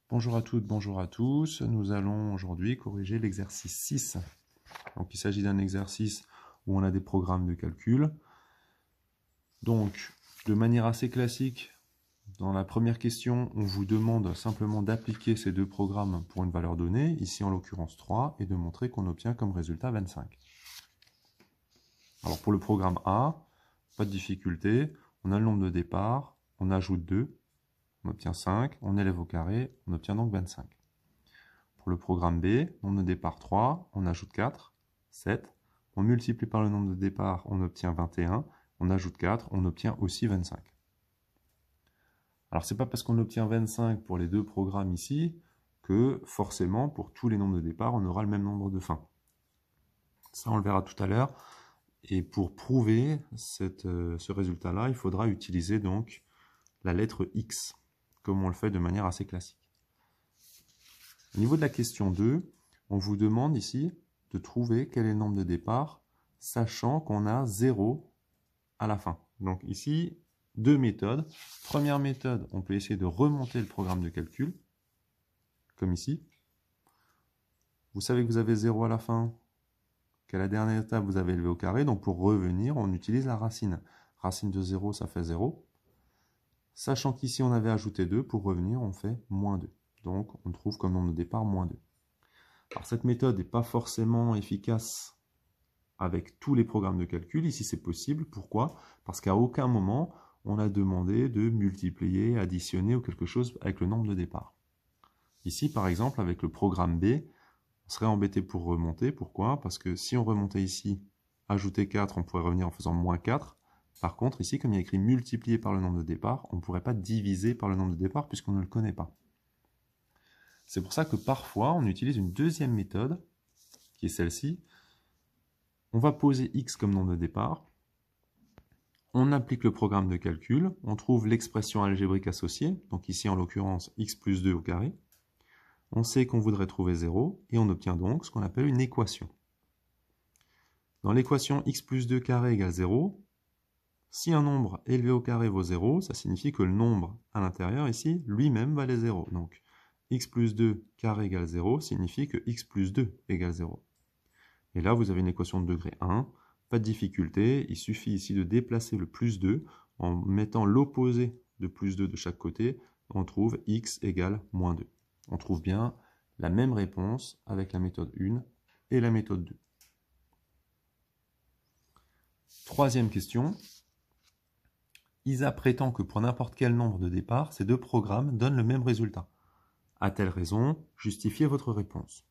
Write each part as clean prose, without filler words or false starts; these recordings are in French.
Bonjour à toutes, bonjour à tous. Nous allons aujourd'hui corriger l'exercice 6. Donc, il s'agit d'un exercice où on a des programmes de calcul. Donc, de manière assez classique, dans la première question, on vous demande simplement d'appliquer ces deux programmes pour une valeur donnée, ici en l'occurrence 3, et de montrer qu'on obtient comme résultat 25. Alors pour le programme A, pas de difficulté, on a le nombre de départ, on ajoute 2, on obtient 5, on élève au carré, on obtient donc 25. Pour le programme B, nombre de départ 3, on ajoute 4, 7, on multiplie par le nombre de départ, on obtient 21, on ajoute 4, on obtient aussi 25. Alors c'est pas parce qu'on obtient 25 pour les deux programmes ici que forcément pour tous les nombres de départ on aura le même nombre de fins. Ça on le verra tout à l'heure. Et pour prouver ce résultat-là, il faudra utiliser donc la lettre X, comme on le fait de manière assez classique. Au niveau de la question 2, on vous demande ici de trouver quel est le nombre de départ, sachant qu'on a 0 à la fin. Donc ici, deux méthodes. Première méthode, on peut essayer de remonter le programme de calcul, comme ici. Vous savez que vous avez 0 à la fin, qu'à la dernière étape, vous avez élevé au carré. Donc pour revenir, on utilise la racine. Racine de 0, ça fait 0. Sachant qu'ici, on avait ajouté 2, pour revenir, on fait moins 2. Donc on trouve comme nombre de départ moins 2. Alors cette méthode n'est pas forcément efficace avec tous les programmes de calcul. Ici, c'est possible. Pourquoi? Parce qu'à aucun moment, on a demandé de multiplier, additionner ou quelque chose avec le nombre de départ. Ici, par exemple, avec le programme B, on serait embêté pour remonter. Pourquoi? Parce que si on remontait ici, ajouter 4, on pourrait revenir en faisant moins 4. Par contre, ici, comme il y a écrit multiplier par le nombre de départ, on ne pourrait pas diviser par le nombre de départ puisqu'on ne le connaît pas. C'est pour ça que parfois, on utilise une deuxième méthode, qui est celle-ci. On va poser x comme nombre de départ. On applique le programme de calcul. On trouve l'expression algébrique associée. Donc ici, en l'occurrence, x plus 2 au carré. On sait qu'on voudrait trouver 0. Et on obtient donc ce qu'on appelle une équation. Dans l'équation x plus 2 carré égale 0, si un nombre élevé au carré vaut 0, ça signifie que le nombre à l'intérieur, ici, lui-même valait 0. Donc, x plus 2 carré égale 0 signifie que x plus 2 égale 0. Et là, vous avez une équation de degré 1. Pas de difficulté, il suffit ici de déplacer le plus 2 en mettant l'opposé de plus 2 de chaque côté. On trouve x égale moins 2. On trouve bien la même réponse avec la méthode 1 et la méthode 2. Troisième question. Isa prétend que pour n'importe quel nombre de départ, ces deux programmes donnent le même résultat. A-t-elle raison? Justifiez votre réponse.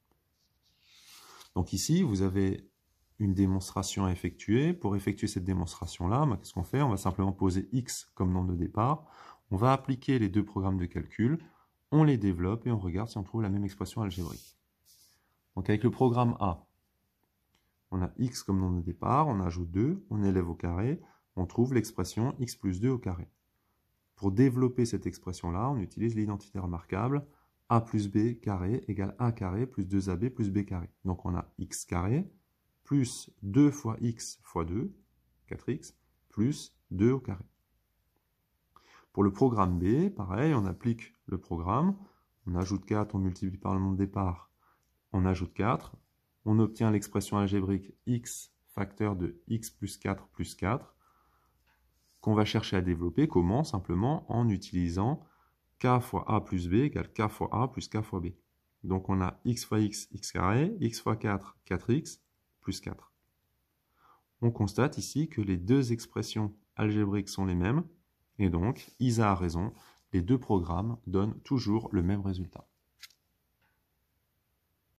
Donc ici, vous avez une démonstration à effectuer. Pour effectuer cette démonstration-là, qu'est-ce qu'on fait? On va simplement poser x comme nombre de départ. On va appliquer les deux programmes de calcul. On les développe et on regarde si on trouve la même expression algébrique. Donc avec le programme A, on a x comme nombre de départ, on ajoute 2, on élève au carré, on trouve l'expression x plus 2 au carré. Pour développer cette expression-là, on utilise l'identité remarquable a plus b carré égale a carré plus 2ab plus b carré. Donc on a x carré plus 2 fois x fois 2, 4x, plus 2 au carré. Pour le programme B, pareil, on applique le programme, on ajoute 4, on multiplie par le nombre de départ, on ajoute 4, on obtient l'expression algébrique x facteur de x plus 4 plus 4, qu'on va chercher à développer. Comment? Simplement en utilisant k fois a plus b égale k fois a plus k fois b. Donc on a x fois x, x carré, x fois 4, 4x, plus 4. On constate ici que les deux expressions algébriques sont les mêmes, et donc Isa a raison, les deux programmes donnent toujours le même résultat.